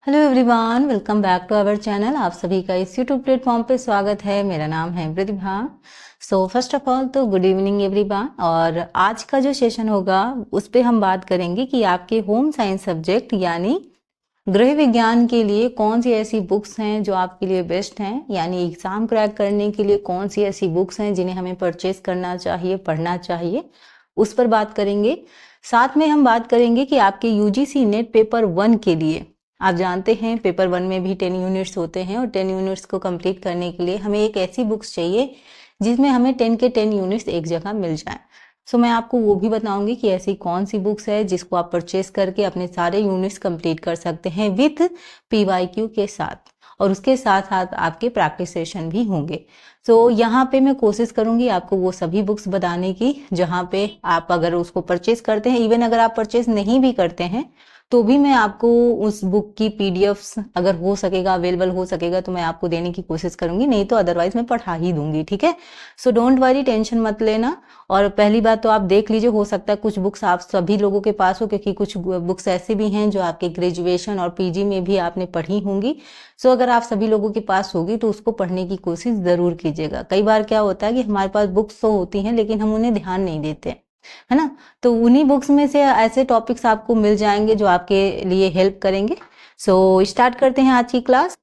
Hello everyone, welcome back to our channel. आप सभी का इस यूट्यूब प्लेटफॉर्म पे स्वागत है। मेरा नाम है प्रतिभा। सो फर्स्ट ऑफ ऑल तो गुड इवनिंग एवरीवन। और आज का जो सेशन होगा उस पे हम बात करेंगे कि आपके होम साइंस सब्जेक्ट यानी गृह विज्ञान के लिए कौन सी ऐसी बुक्स हैं जो आपके लिए बेस्ट हैं, यानी एग्जाम क्रैक करने के लिए कौन सी ऐसी बुक्स हैं जिन्हें हमें परचेज करना चाहिए, पढ़ना चाहिए, उस पर बात करेंगे। साथ में हम बात करेंगे कि आपके यूजीसी नेट पेपर 1 के लिए, आप जानते हैं पेपर 1 में भी 10 यूनिट्स होते हैं और 10 यूनिट्स को कंप्लीट करने के लिए हमें एक ऐसी बुक्स चाहिए जिसमें हमें 10 के 10 यूनिट्स एक जगह मिल जाएं। सो मैं आपको वो भी बताऊंगी कि ऐसी कौन सी बुक्स है जिसको आप परचेस करके अपने सारे यूनिट्स कंप्लीट कर सकते हैं विथ पीवाईक्यू के साथ, और उसके साथ साथ आपके प्रैक्टिस सेशन भी होंगे। सो यहाँ पे मैं कोशिश करूंगी आपको वो सभी बुक्स बताने की जहाँ पे आप अगर उसको परचेस करते हैं, इवन अगर आप परचेस नहीं भी करते हैं तो भी मैं आपको उस बुक की पीडीएफ्स अगर हो सकेगा, अवेलेबल हो सकेगा तो मैं आपको देने की कोशिश करूंगी, नहीं तो अदरवाइज मैं पढ़ा ही दूंगी। ठीक है, सो डोंट वरी, टेंशन मत लेना। और पहली बात तो आप देख लीजिए, हो सकता है कुछ बुक्स आप सभी लोगों के पास हो, क्योंकि कुछ बुक्स ऐसी भी हैं जो आपके ग्रेजुएशन और पीजी में भी आपने पढ़ी होंगी। सो अगर आप सभी लोगों के पास होगी तो उसको पढ़ने की कोशिश जरूर कीजिएगा। कई बार क्या होता है कि हमारे पास बुक्स तो होती हैं लेकिन हम उन्हें ध्यान नहीं देते, है ना। तो उन्हीं बुक्स में से ऐसे टॉपिक्स आपको मिल जाएंगे जो आपके लिए हेल्प करेंगे। सो स्टार्ट करते हैं आज की क्लास।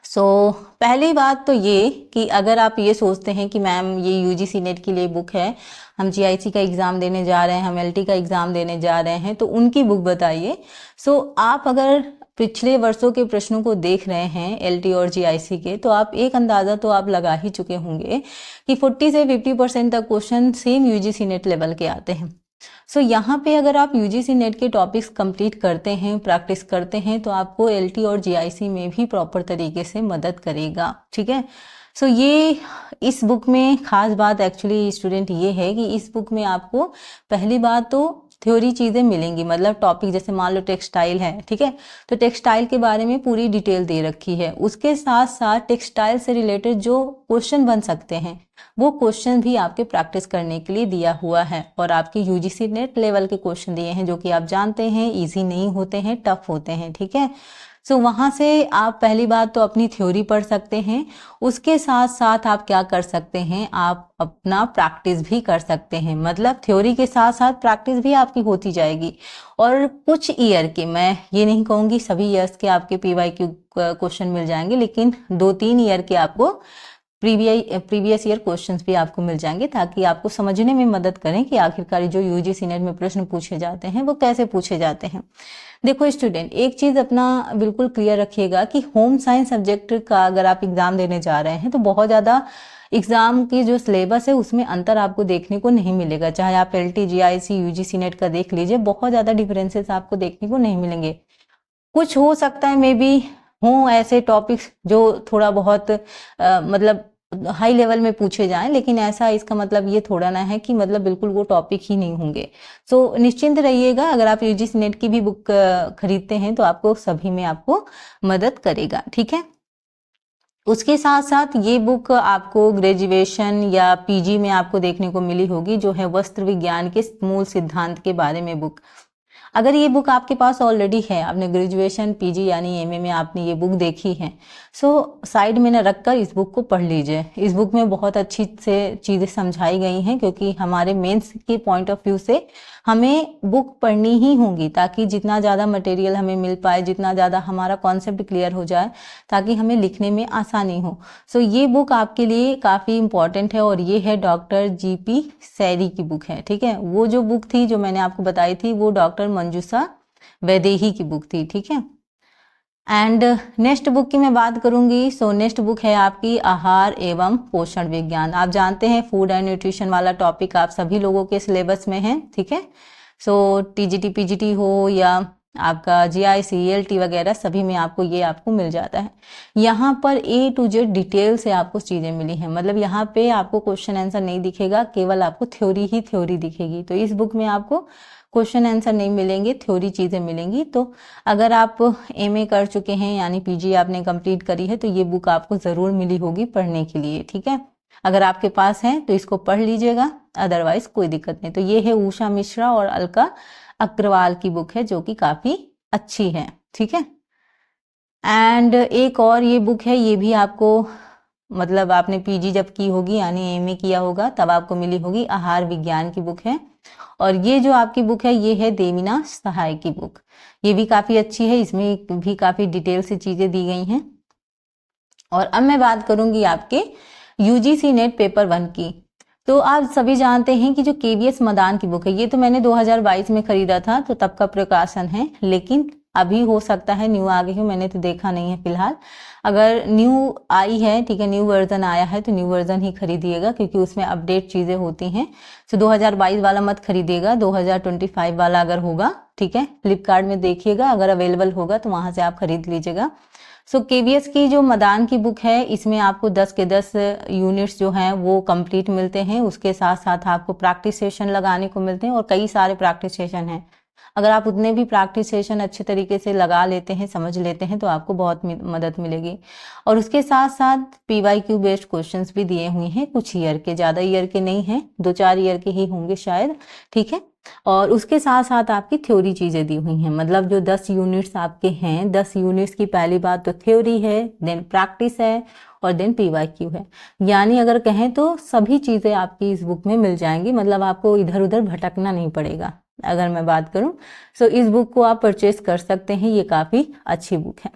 सो पहली बात तो ये कि अगर आप ये सोचते हैं कि मैम ये यूजीसी नेट के लिए बुक है, हम जीआईसी का एग्ज़ाम देने जा रहे हैं, हम एलटी का एग्ज़ाम देने जा रहे हैं, तो उनकी बुक बताइए। सो आप अगर पिछले वर्षों के प्रश्नों को देख रहे हैं एलटी और जीआईसी के, तो आप एक अंदाज़ा तो आप लगा ही चुके होंगे कि 40 से 50% तक question same UGC net level के आते हैं। सो यहाँ पे अगर आप यूजीसी नेट के टॉपिक्स कंप्लीट करते हैं, प्रैक्टिस करते हैं, तो आपको एलटी और जीआईसी में भी प्रॉपर तरीके से मदद करेगा। ठीक है, सो ये इस बुक में खास बात एक्चुअली स्टूडेंट ये है कि इस बुक में आपको पहली बात तो थ्योरी चीज़ें मिलेंगी, मतलब टॉपिक जैसे मान लो टेक्सटाइल है, ठीक है, तो टेक्सटाइल के बारे में पूरी डिटेल दे रखी है। उसके साथ साथ टेक्सटाइल से रिलेटेड जो क्वेश्चन बन सकते हैं वो क्वेश्चन भी आपके प्रैक्टिस करने के लिए दिया हुआ है, और आपके यूजीसी नेट लेवल के क्वेश्चन दिए हैं जो कि आप जानते हैं इजी नहीं होते हैं, टफ होते हैं। ठीक है, सो वहाँ से आप पहली बात तो अपनी थ्योरी पढ़ सकते हैं, उसके साथ साथ आप क्या कर सकते हैं, आप अपना प्रैक्टिस भी कर सकते हैं। मतलब थ्योरी के साथ साथ प्रैक्टिस भी आपकी होती जाएगी। और कुछ ईयर के, मैं ये नहीं कहूँगी सभी ईयर्स के आपके पीवाईक्यू क्वेश्चन मिल जाएंगे, लेकिन 2-3 ईयर के आपको प्रीवियस ईयर क्वेश्चंस भी आपको मिल जाएंगे, ताकि आपको समझने में मदद करें कि आखिरकार जो यूजीसी नेट में प्रश्न पूछे जाते हैं वो कैसे पूछे जाते हैं। देखो स्टूडेंट, एक चीज अपना बिल्कुल क्लियर रखिएगा कि होम साइंस सब्जेक्ट का अगर आप एग्जाम देने जा रहे हैं तो बहुत ज्यादा एग्जाम की जो सिलेबस है उसमें अंतर आपको देखने को नहीं मिलेगा। चाहे आप एलटी, जीआईसी, यूजीसी नेट का देख लीजिए, बहुत ज्यादा डिफरेंसेस आपको देखने को नहीं मिलेंगे। कुछ हो सकता है मे बी हों ऐसे टॉपिक्स जो थोड़ा बहुत मतलब हाई लेवल में पूछे जाएं, लेकिन ऐसा इसका मतलब ये थोड़ा ना है कि मतलब बिल्कुल वो टॉपिक ही नहीं होंगे। सो निश्चिंत रहिएगा, अगर आप यूजीसी नेट की भी बुक खरीदते हैं तो आपको सभी में आपको मदद करेगा। ठीक है, उसके साथ साथ ये बुक आपको ग्रेजुएशन या पीजी में आपको देखने को मिली होगी, जो है वस्त्र विज्ञान के मूल सिद्धांत के बारे में बुक। अगर ये बुक आपके पास ऑलरेडी है, आपने ग्रेजुएशन, पीजी यानी एमए में आपने ये बुक देखी है, सो साइड में न रखकर इस बुक को पढ़ लीजिए। इस बुक में बहुत अच्छी से चीज़ें समझाई गई हैं, क्योंकि हमारे मेंस के पॉइंट ऑफ व्यू से हमें बुक पढ़नी ही होगी, ताकि जितना ज़्यादा मटेरियल हमें मिल पाए, जितना ज़्यादा हमारा कॉन्सेप्ट क्लियर हो जाए, ताकि हमें लिखने में आसानी हो। सो ये बुक आपके लिए काफ़ी इंपॉर्टेंट है, और ये है डॉक्टर जीपी सैरी की बुक है। ठीक है, वो जो बुक थी जो मैंने आपको बताई थी वो डॉक्टर मंजूषा वैदेही की बुक थी। ठीक है, एंड नेक्स्ट बुक की मैं बात करूंगी। सो नेक्स्ट बुक है आपकी आहार एवं पोषण विज्ञान। आप जानते हैं फूड एंड न्यूट्रिशन वाला टॉपिक आप सभी लोगों के सिलेबस में है। ठीक है, सो टीजीटी, पीजीटी हो या आपका जीआईसी, एलटी वगैरह, सभी में आपको ये आपको मिल जाता है। यहाँ पर ए टू जेड डिटेल से आपको चीज़ें मिली हैं, मतलब यहाँ पे आपको क्वेश्चन आंसर नहीं दिखेगा, केवल आपको थ्योरी ही थ्योरी दिखेगी। तो इस बुक में आपको क्वेश्चन आंसर नहीं मिलेंगे, थ्योरी चीज़ें मिलेंगी। तो अगर आप एमए कर चुके हैं यानी पीजी आपने कंप्लीट करी है तो ये बुक आपको ज़रूर मिली होगी पढ़ने के लिए। ठीक है, अगर आपके पास है तो इसको पढ़ लीजिएगा, अदरवाइज कोई दिक्कत नहीं। तो ये है उषा मिश्रा और अलका अग्रवाल की बुक है, जो कि काफ़ी अच्छी है, ठीक है। एंड एक और ये बुक है, ये भी आपको मतलब आपने पीजी जब की होगी यानी एमए किया होगा तब आपको मिली होगी, आहार विज्ञान की बुक है। और ये जो आपकी बुक है ये है देवीना सहाय की बुक, ये भी काफ़ी अच्छी है, इसमें भी काफ़ी डिटेल से चीज़ें दी गई हैं। और अब मैं बात करूंगी आपके यूजीसी नेट पेपर 1 की। तो आप सभी जानते हैं कि जो केवीएस मदान की बुक है ये तो मैंने 2022 में खरीदा था, तो तब का प्रकाशन है, लेकिन अभी हो सकता है न्यू आ गई हो, मैंने तो देखा नहीं है फिलहाल। अगर न्यू आई है, ठीक है, न्यू वर्जन आया है तो न्यू वर्जन ही खरीदिएगा, क्योंकि उसमें अपडेट चीज़ें होती हैं। तो 2022 वाला मत खरीदिएगा, 2025 वाला अगर होगा, ठीक है, फ्लिपकार्ट में देखिएगा, अगर अवेलेबल होगा तो वहां से आप खरीद लीजिएगा। सो केवीएस की जो मदान की बुक है इसमें आपको 10 के 10 यूनिट्स जो हैं वो कंप्लीट मिलते हैं, उसके साथ साथ आपको प्रैक्टिस सेशन लगाने को मिलते हैं, और कई सारे प्रैक्टिस सेशन हैं। अगर आप उतने भी प्रैक्टिस सेशन अच्छे तरीके से लगा लेते हैं, समझ लेते हैं, तो आपको बहुत मदद मिलेगी। और उसके साथ साथ पीवाईक्यू बेस्ड क्वेश्चंस भी दिए हुए हैं, कुछ ईयर के, ज़्यादा ईयर के नहीं हैं, 2-4 ईयर के ही होंगे शायद, ठीक है। और उसके साथ साथ आपकी थ्योरी चीज़ें दी हुई हैं, मतलब जो 10 यूनिट्स आपके हैं, 10 यूनिट्स की पहली बात तो थ्योरी है, देन प्रैक्टिस है, और देन पीवाईक्यू है। यानी अगर कहें तो सभी चीज़ें आपकी इस बुक में मिल जाएंगी, मतलब आपको इधर उधर भटकना नहीं पड़ेगा। अगर मैं बात करूं तो इस बुक को आप परचेज कर सकते हैं, ये काफ़ी अच्छी बुक है।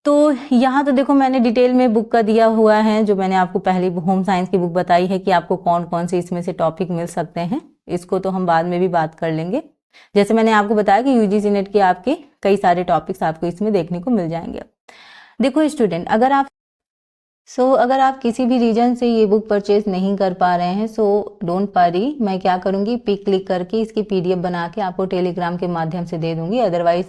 तो यहाँ तो देखो मैंने डिटेल में बुक का दिया हुआ है, जो मैंने आपको पहले होम साइंस की बुक बताई है कि आपको कौन कौन से इसमें से टॉपिक मिल सकते हैं, इसको तो हम बाद में भी बात कर लेंगे। जैसे मैंने आपको बताया कि यूजीसी नेट के आपके कई सारे टॉपिक्स आपको इसमें देखने को मिल जाएंगे। देखो स्टूडेंट, अगर आप किसी भी रीजन से ये बुक परचेज नहीं कर पा रहे हैं, सो डोंट वरी, मैं क्या करूंगी, पिक क्लिक करके इसकी पीडीएफ बना के आपको टेलीग्राम के माध्यम से दे दूंगी। अदरवाइज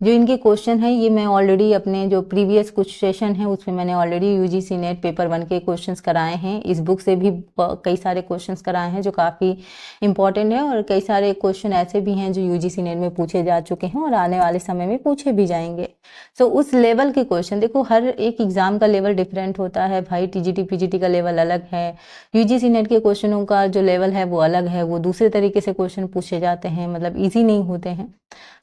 जो इनके क्वेश्चन हैं ये मैं ऑलरेडी अपने जो प्रीवियस कुछ सेशन है उसमें मैंने ऑलरेडी यूजीसी नेट पेपर 1 के क्वेश्चंस कराए हैं, इस बुक से भी कई सारे क्वेश्चंस कराए हैं जो काफ़ी इंपॉर्टेंट है, और कई सारे क्वेश्चन ऐसे भी हैं जो यूजीसी नेट में पूछे जा चुके हैं और आने वाले समय में पूछे भी जाएंगे। सो उस लेवल के क्वेश्चन, देखो हर एक एग्जाम का लेवल डिफरेंट होता है भाई, टीजीटी पीजीटी का लेवल अलग है, यूजीसी नेट के क्वेश्चनों का जो लेवल है वो अलग है, वो दूसरे तरीके से क्वेश्चन पूछे जाते हैं, मतलब इजी नहीं होते हैं।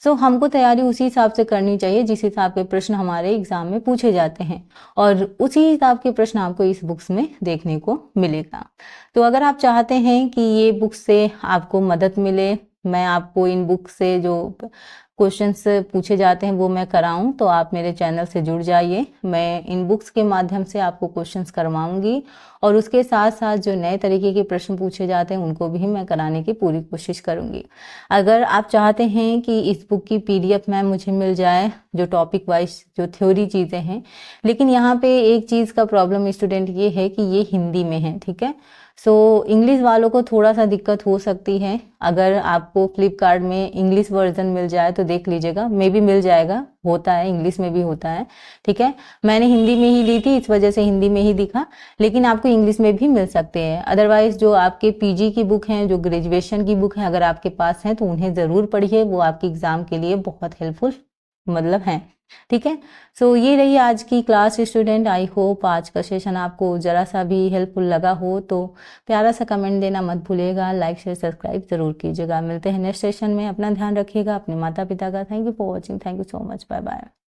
सो हमको तैयारी उसी हिसाब से करनी चाहिए जिस हिसाब के प्रश्न हमारे एग्जाम में पूछे जाते हैं, और उसी हिसाब के प्रश्न आपको इस बुक्स में देखने को मिलेगा। तो अगर आप चाहते हैं कि ये बुक से आपको मदद मिले, मैं आपको इन बुक से जो क्वेश्चंस पूछे जाते हैं वो मैं कराऊं, तो आप मेरे चैनल से जुड़ जाइए, मैं इन बुक्स के माध्यम से आपको क्वेश्चंस करवाऊंगी, और उसके साथ साथ जो नए तरीके के प्रश्न पूछे जाते हैं उनको भी मैं कराने की पूरी कोशिश करूंगी। अगर आप चाहते हैं कि इस बुक की पीडीएफ मैम मुझे मिल जाए, जो टॉपिक वाइज जो थ्योरी चीज़ें हैं, लेकिन यहाँ पे एक चीज़ का प्रॉब्लम स्टूडेंट ये है कि ये हिंदी में है, ठीक है। सो इंग्लिश वालों को थोड़ा सा दिक्कत हो सकती है, अगर आपको फ्लिपकार्ट में इंग्लिश वर्जन मिल जाए तो देख लीजिएगा, मे भी मिल जाएगा, होता है इंग्लिश में भी होता है, ठीक है। मैंने हिंदी में ही ली थी, इस वजह से हिंदी में ही दिखा, लेकिन आपको इंग्लिश में भी मिल सकते हैं। अदरवाइज जो आपके पीजी की बुक हैं, जो ग्रेजुएशन की बुक है, अगर आपके पास है तो उन्हें ज़रूर पढ़िए, वो आपके एग्ज़ाम के लिए बहुत हेल्पफुल मतलब है, ठीक है। सो ये रही आज की क्लास स्टूडेंट, आई होप आज का सेशन आपको ज़रा सा भी हेल्पफुल लगा हो, तो प्यारा सा कमेंट देना मत भूलिएगा, लाइक शेयर सब्सक्राइब जरूर कीजिएगा। मिलते हैं नेक्स्ट सेशन में, अपना ध्यान रखिएगा, अपने माता पिता का। Thank you for watching, thank you so much, bye bye.